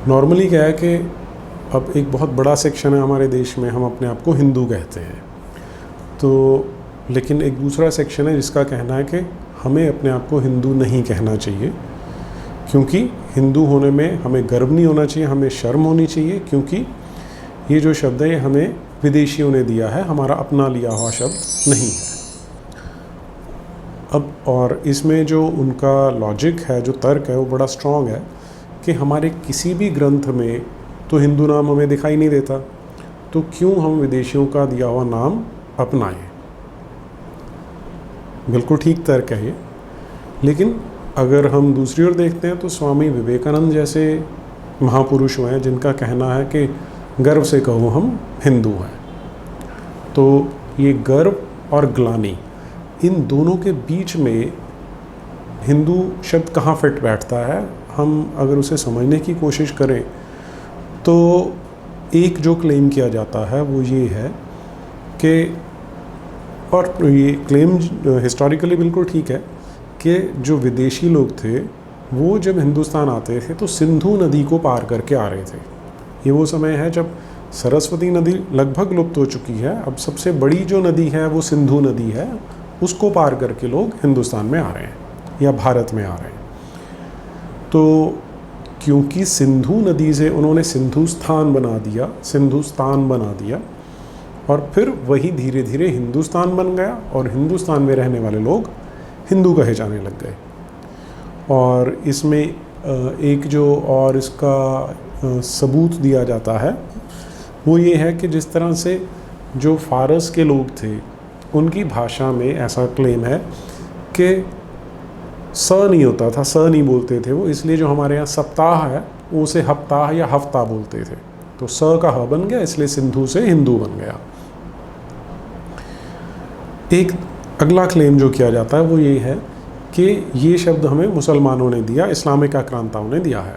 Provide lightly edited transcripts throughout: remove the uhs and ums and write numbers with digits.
Normally क्या है कि अब एक बहुत बड़ा सेक्शन है हमारे देश में, हम अपने आप को हिंदू कहते हैं, तो लेकिन एक दूसरा सेक्शन है जिसका कहना है कि हमें अपने आप को हिंदू नहीं कहना चाहिए, क्योंकि हिंदू होने में हमें गर्व नहीं होना चाहिए, हमें शर्म होनी चाहिए, क्योंकि ये जो शब्द है ये हमें विदेशियों ने दिया है, हमारा अपना लिया हुआ शब्द नहीं है। अब और इसमें जो उनका लॉजिक है, जो तर्क है, वो बड़ा स्ट्रॉन्ग है कि हमारे किसी भी ग्रंथ में तो हिंदू नाम हमें दिखाई नहीं देता, तो क्यों हम विदेशियों का दिया हुआ नाम अपनाएं। बिल्कुल ठीक तर्क है ये। लेकिन अगर हम दूसरी ओर देखते हैं तो स्वामी विवेकानंद जैसे महापुरुष हुए हैं जिनका कहना है कि गर्व से कहो हम हिंदू हैं। तो ये गर्व और ग्लानि, इन दोनों के बीच में हिंदू शब्द कहाँ फिट बैठता है, हम अगर उसे समझने की कोशिश करें तो एक जो क्लेम किया जाता है वो ये है कि, और ये क्लेम हिस्टोरिकली बिल्कुल ठीक है, कि जो विदेशी लोग थे वो जब हिंदुस्तान आते थे तो सिंधु नदी को पार करके आ रहे थे। ये वो समय है जब सरस्वती नदी लगभग लुप्त हो चुकी है, अब सबसे बड़ी जो नदी है वो सिंधु नदी है, उसको पार करके लोग हिंदुस्तान में आ रहे हैं या भारत में आ रहे हैं। तो क्योंकि सिंधु नदी से उन्होंने सिंधुस्तान बना दिया और फिर वही धीरे धीरे हिंदुस्तान बन गया और हिंदुस्तान में रहने वाले लोग हिंदू कहे जाने लग गए। और इसमें एक जो और इसका सबूत दिया जाता है वो ये है कि जिस तरह से जो फारस के लोग थे उनकी भाषा में ऐसा क्लेम है कि स नहीं होता था, स नहीं बोलते थे वो, इसलिए जो हमारे यहाँ सप्ताह है वो उसे हफ्ताह या हफ्ता बोलते थे, तो स का ह बन गया, इसलिए सिंधु से हिंदू बन गया। एक अगला क्लेम जो किया जाता है वो ये है कि ये शब्द हमें मुसलमानों ने दिया, इस्लामिक आक्रांताओं ने दिया है।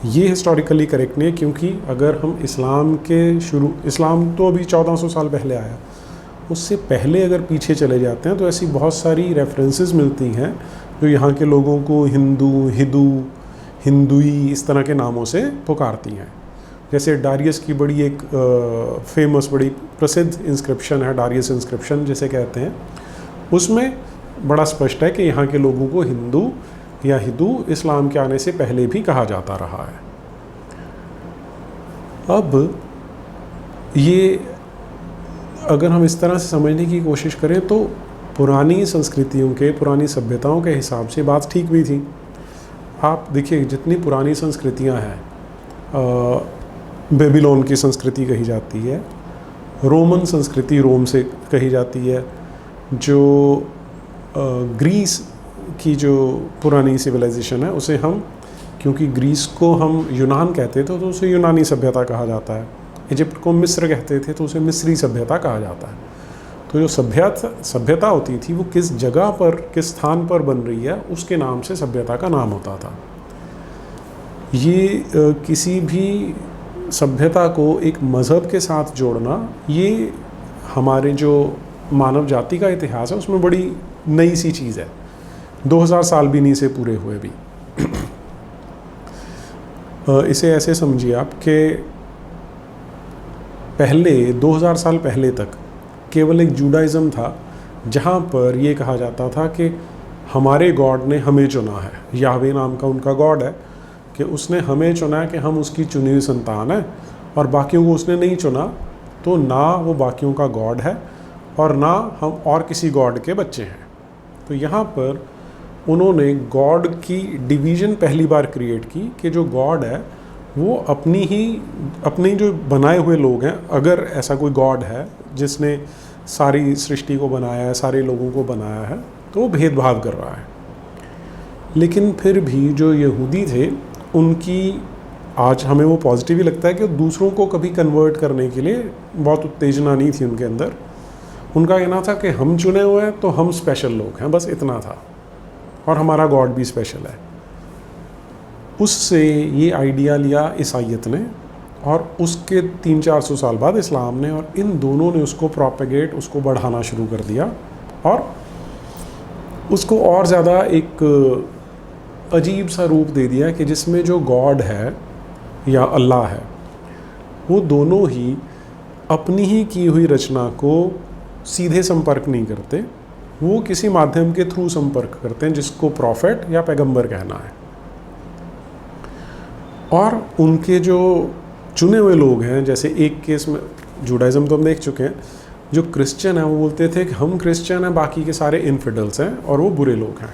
ये हिस्टोरिकली करेक्ट नहीं है, क्योंकि अगर हम इस्लाम तो अभी 1400 साल पहले आया, उससे पहले अगर पीछे चले जाते हैं तो ऐसी बहुत सारी रेफरेंसेस मिलती हैं जो यहाँ के लोगों को हिंदुई इस तरह के नामों से पुकारती हैं। जैसे डारियस की बड़ी एक फेमस बड़ी प्रसिद्ध इंस्क्रिप्शन है, डारियस इंस्क्रिप्शन जिसे कहते हैं, उसमें बड़ा स्पष्ट है कि यहाँ के लोगों को हिंदू या हिंदू इस्लाम के आने से पहले भी कहा जाता रहा है। अब ये अगर हम इस तरह से समझने की कोशिश करें तो पुरानी संस्कृतियों के, पुरानी सभ्यताओं के हिसाब से बात ठीक भी थी। आप देखिए जितनी पुरानी संस्कृतियां हैं, बेबीलोन की संस्कृति कही जाती है, रोमन संस्कृति रोम से कही जाती है, जो ग्रीस की जो पुरानी सिविलाइजेशन है उसे हम, क्योंकि ग्रीस को हम यूनान कहते थे तो उसे यूनानी सभ्यता कहा जाता है, इजिप्ट को मिस्र कहते थे तो उसे मिस्री सभ्यता कहा जाता है। तो जो सभ्यता होती थी वो किस जगह पर, किस स्थान पर बन रही है, उसके नाम से सभ्यता का नाम होता था। ये किसी भी सभ्यता को एक मज़हब के साथ जोड़ना, ये हमारे जो मानव जाति का इतिहास है उसमें बड़ी नई सी चीज़ है। 2000 साल भी नहीं से पूरे हुए भी। इसे ऐसे समझिए आप कि पहले 2000 साल पहले तक केवल एक जूडाइज़म था जहाँ पर ये कहा जाता था कि हमारे गॉड ने हमें चुना है, याहवे नाम का उनका गॉड है, कि उसने हमें चुना है कि हम उसकी चुनी हुई संतान है, और बाकियों को उसने नहीं चुना तो ना वो बाकियों का गॉड है और ना हम और किसी गॉड के बच्चे हैं। तो यहाँ पर उन्होंने गॉड की डिवीज़न पहली बार क्रिएट की कि जो गॉड है वो अपनी जो बनाए हुए लोग हैं, अगर ऐसा कोई गॉड है जिसने सारी सृष्टि को बनाया है, सारे लोगों को बनाया है, तो वो भेदभाव कर रहा है। लेकिन फिर भी जो यहूदी थे उनकी, आज हमें वो पॉजिटिव ही लगता है कि दूसरों को कभी कन्वर्ट करने के लिए बहुत उत्तेजना नहीं थी उनके अंदर। उनका कहना था कि हम चुने हुए हैं तो हम स्पेशल लोग हैं, बस इतना था, और हमारा गॉड भी स्पेशल है। उससे ये आइडिया लिया ईसाइयत ने, और उसके 300-400 साल बाद इस्लाम ने, और इन दोनों ने उसको प्रोपेगेट, उसको बढ़ाना शुरू कर दिया और उसको और ज़्यादा एक अजीब सा रूप दे दिया कि जिसमें जो गॉड है या अल्लाह है, वो दोनों ही अपनी ही की हुई रचना को सीधे संपर्क नहीं करते, वो किसी माध्यम के थ्रू संपर्क करते हैं जिसको प्रॉफिट या पैगंबर कहना है। और उनके जो चुने हुए लोग हैं, जैसे एक केस में जुडाइज़म तो हम देख चुके हैं, जो क्रिश्चियन हैं वो बोलते थे कि हम क्रिश्चियन हैं, बाकी के सारे इनफिडल्स हैं और वो बुरे लोग हैं।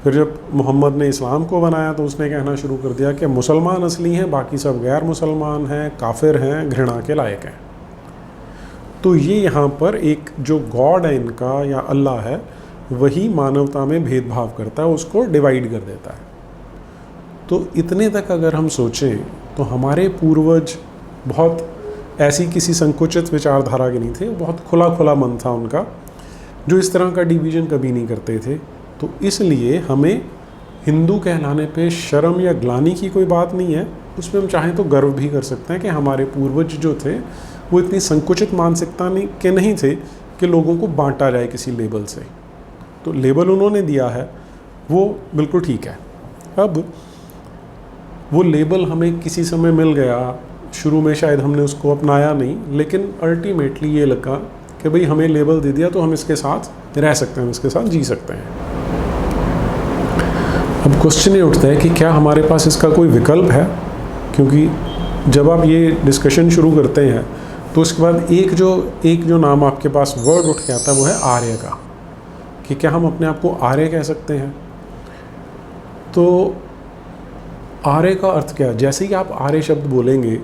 फिर जब मोहम्मद ने इस्लाम को बनाया तो उसने कहना शुरू कर दिया कि मुसलमान असली हैं, बाकी सब गैर मुसलमान हैं, काफिर हैं, घृणा के लायक हैं। तो ये यहाँ पर एक जो गॉड है इनका या अल्लाह है, वही मानवता में भेदभाव करता है, उसको डिवाइड कर देता है। तो इतने तक अगर हम सोचें तो हमारे पूर्वज बहुत ऐसी किसी संकुचित विचारधारा के नहीं थे, बहुत खुला खुला मन था उनका, जो इस तरह का डिवीज़न कभी नहीं करते थे। तो इसलिए हमें हिंदू कहलाने पे शर्म या ग्लानि की कोई बात नहीं है, उसमें हम चाहें तो गर्व भी कर सकते हैं कि हमारे पूर्वज जो थे वो इतनी संकुचित मानसिकता के नहीं थे कि लोगों को बांटा जाए किसी लेबल से। तो लेबल उन्होंने दिया है वो बिल्कुल ठीक है। अब वो लेबल हमें किसी समय मिल गया, शुरू में शायद हमने उसको अपनाया नहीं, लेकिन अल्टीमेटली ये लगा कि भाई हमें लेबल दे दिया तो हम इसके साथ रह सकते हैं, हम इसके साथ जी सकते हैं। अब क्वेश्चन ये उठता है कि क्या हमारे पास इसका कोई विकल्प है, क्योंकि जब आप ये डिस्कशन शुरू करते हैं तो उसके बाद एक जो नाम आपके पास वर्ड उठ के आता है वो है आर्य का, कि क्या हम अपने आप को आर्य कह सकते हैं। तो आर्य का अर्थ क्या है? जैसे ही आप आर्य शब्द बोलेंगे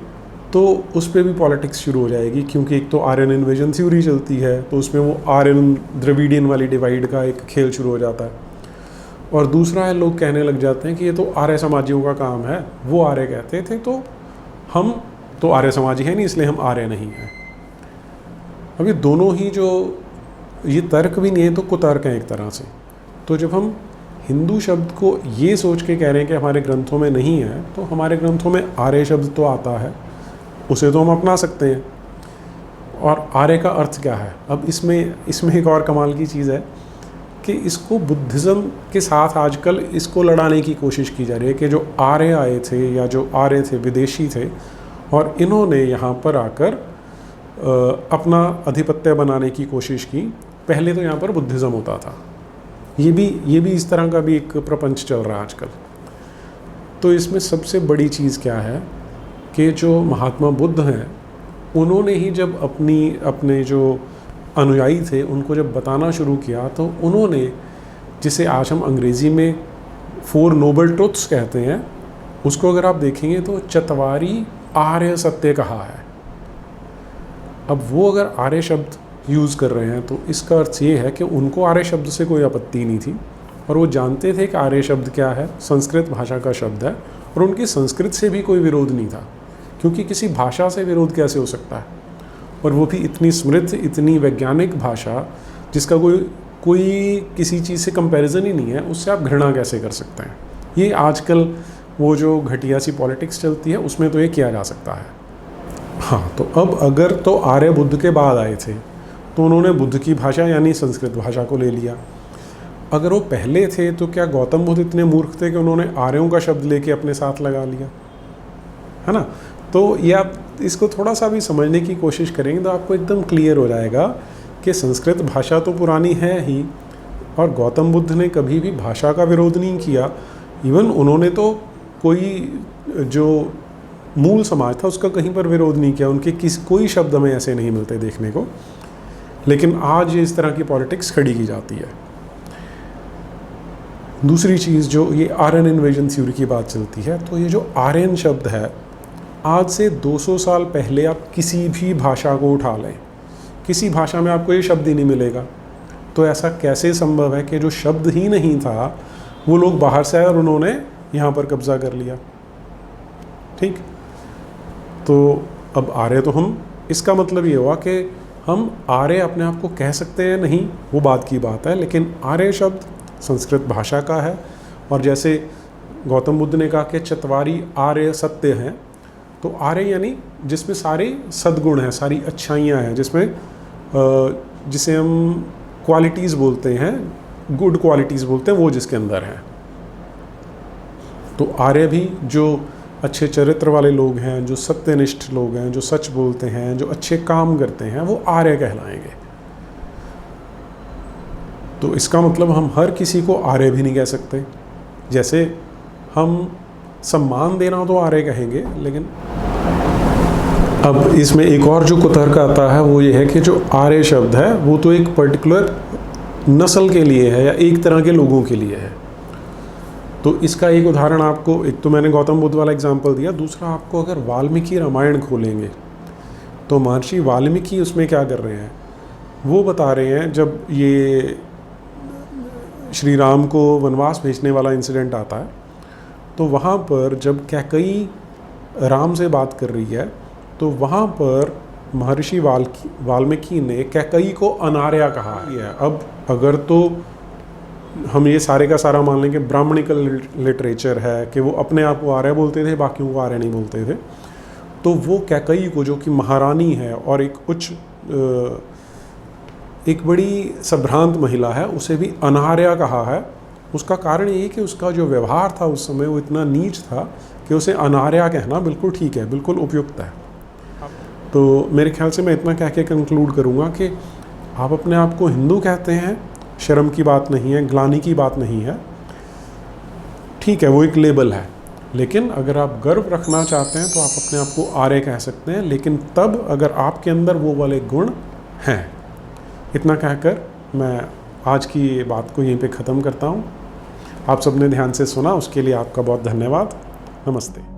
तो उस पर भी पॉलिटिक्स शुरू हो जाएगी, क्योंकि एक तो आर्यन इन्वेजन थ्योरी चलती है, तो उसमें वो आर्यन द्रविडियन वाली डिवाइड का एक खेल शुरू हो जाता है। और दूसरा है, लोग कहने लग जाते हैं कि ये तो आर्य समाजियों का काम है, वो आर्य कहते थे तो हम तो आर्य समाजी है नहीं, इसलिए हम आर्य नहीं हैं। अब ये दोनों ही जो ये तर्क भी नहीं है तो कुतर्क हैं एक तरह से। तो जब हम हिंदू शब्द को ये सोच के कह रहे हैं कि हमारे ग्रंथों में नहीं है, तो हमारे ग्रंथों में आर्य शब्द तो आता है, उसे तो हम अपना सकते हैं। और आर्य का अर्थ क्या है? अब इसमें एक और कमाल की चीज़ है कि इसको बुद्धिज़्म के साथ आजकल इसको लड़ाने की कोशिश की जा रही है कि जो आर्य आए थे या जो आर्य थे विदेशी थे और इन्होंने यहाँ पर आकर अपना अधिपत्य बनाने की कोशिश की। पहले तो यहाँ पर बुद्धिज़्म होता था। ये भी इस तरह का भी एक प्रपंच चल रहा है आजकल। तो इसमें सबसे बड़ी चीज़ क्या है कि जो महात्मा बुद्ध हैं उन्होंने ही जब अपने जो अनुयायी थे उनको जब बताना शुरू किया, तो उन्होंने, जिसे आज हम अंग्रेज़ी में 4 नोबल ट्रुथ्स कहते हैं, उसको अगर आप देखेंगे तो चतवारी आर्य सत्य कहा है। अब वो अगर आर्य शब्द यूज़ कर रहे हैं तो इसका अर्थ ये है कि उनको आर्य शब्द से कोई आपत्ति नहीं थी और वो जानते थे कि आर्य शब्द क्या है, संस्कृत भाषा का शब्द है, और उनकी संस्कृत से भी कोई विरोध नहीं था, क्योंकि किसी भाषा से विरोध कैसे हो सकता है, और वो भी इतनी समृद्ध, इतनी वैज्ञानिक भाषा जिसका कोई किसी चीज़ से कंपैरिजन ही नहीं है, उससे आप घृणा कैसे कर सकते हैं। ये आजकल वो जो घटिया सी पॉलिटिक्स चलती है उसमें तो ये किया जा सकता है। हाँ, तो अब अगर तो आर्य बुद्ध के बाद आए थे तो उन्होंने बुद्ध की भाषा यानी संस्कृत भाषा को ले लिया। अगर वो पहले थे तो क्या गौतम बुद्ध इतने मूर्ख थे कि उन्होंने आर्यों का शब्द लेके अपने साथ लगा लिया, है ना। तो ये आप इसको थोड़ा सा भी समझने की कोशिश करेंगे तो आपको एकदम क्लियर हो जाएगा कि संस्कृत भाषा तो पुरानी है ही, और गौतम बुद्ध ने कभी भी भाषा का विरोध नहीं किया। इवन उन्होंने तो कोई जो मूल समाज था उसका कहीं पर विरोध नहीं किया। उनके कोई शब्द हमें ऐसे नहीं मिलते देखने को, लेकिन आज इस तरह की पॉलिटिक्स खड़ी की जाती है। दूसरी चीज़, जो ये आर्यन इन्वेजन थ्योरी की बात चलती है, तो ये जो आर्यन शब्द है, आज से 200 साल पहले आप किसी भी भाषा को उठा लें, किसी भाषा में आपको ये शब्द ही नहीं मिलेगा। तो ऐसा कैसे संभव है कि जो शब्द ही नहीं था वो लोग बाहर से आए और उन्होंने यहाँ पर कब्जा कर लिया। ठीक, तो अब आर्य तो हम, इसका मतलब ये हुआ कि हम आर्य अपने आप को कह सकते हैं नहीं, वो बात की बात है, लेकिन आर्य शब्द संस्कृत भाषा का है। और जैसे गौतम बुद्ध ने कहा कि चतवारी आर्य सत्य हैं, तो आर्य यानी जिसमें सारे सद्गुण हैं, सारी अच्छाइयाँ हैं, जिसमें जिसे हम क्वालिटीज़ बोलते हैं, गुड क्वालिटीज़ बोलते हैं, वो जिसके अंदर हैं। तो आर्य भी जो अच्छे चरित्र वाले लोग हैं, जो सत्यनिष्ठ लोग हैं, जो सच बोलते हैं, जो अच्छे काम करते हैं, वो आर्य कहलाएंगे। तो इसका मतलब हम हर किसी को आर्य भी नहीं कह सकते। जैसे हम सम्मान देना तो आर्य कहेंगे, लेकिन अब इसमें एक और जो कुतर्क आता है वो ये है कि जो आर्य शब्द है वो तो एक पर्टिकुलर नस्ल के लिए है या एक तरह के लोगों के लिए है। तो इसका एक उदाहरण आपको, एक तो मैंने गौतम बुद्ध वाला एग्जाम्पल दिया, दूसरा आपको अगर वाल्मीकि रामायण खोलेंगे तो महर्षि वाल्मीकि उसमें क्या कर रहे हैं, वो बता रहे हैं जब ये श्री राम को वनवास भेजने वाला इंसिडेंट आता है तो वहाँ पर जब कैकई राम से बात कर रही है तो वहाँ पर महर्षि वाल्मीकि ने कैकई को अनार्या कहा है। अब अगर तो हम ये सारे का सारा मान लें कि ब्राह्मणिकल लिटरेचर है कि वो अपने आप को आर्य बोलते थे, बाकियों को आर्य नहीं बोलते थे, तो वो कैकई को, जो कि महारानी है और एक बड़ी संभ्रांत महिला है, उसे भी अनार्या कहा है। उसका कारण ये कि उसका जो व्यवहार था उस समय वो इतना नीच था कि उसे अनार्या कहना बिल्कुल ठीक है, बिल्कुल उपयुक्त है। तो मेरे ख्याल से मैं इतना कह के कंक्लूड करूँगा कि आप अपने आप को हिंदू कहते हैं, शर्म की बात नहीं है, ग्लानि की बात नहीं है, ठीक है, वो एक लेबल है। लेकिन अगर आप गर्व रखना चाहते हैं तो आप अपने आप को आर्य कह सकते हैं, लेकिन तब अगर आपके अंदर वो वाले गुण हैं। इतना कहकर मैं आज की बात को यहीं पे ख़त्म करता हूँ। आप सबने ध्यान से सुना, उसके लिए आपका बहुत धन्यवाद। नमस्ते।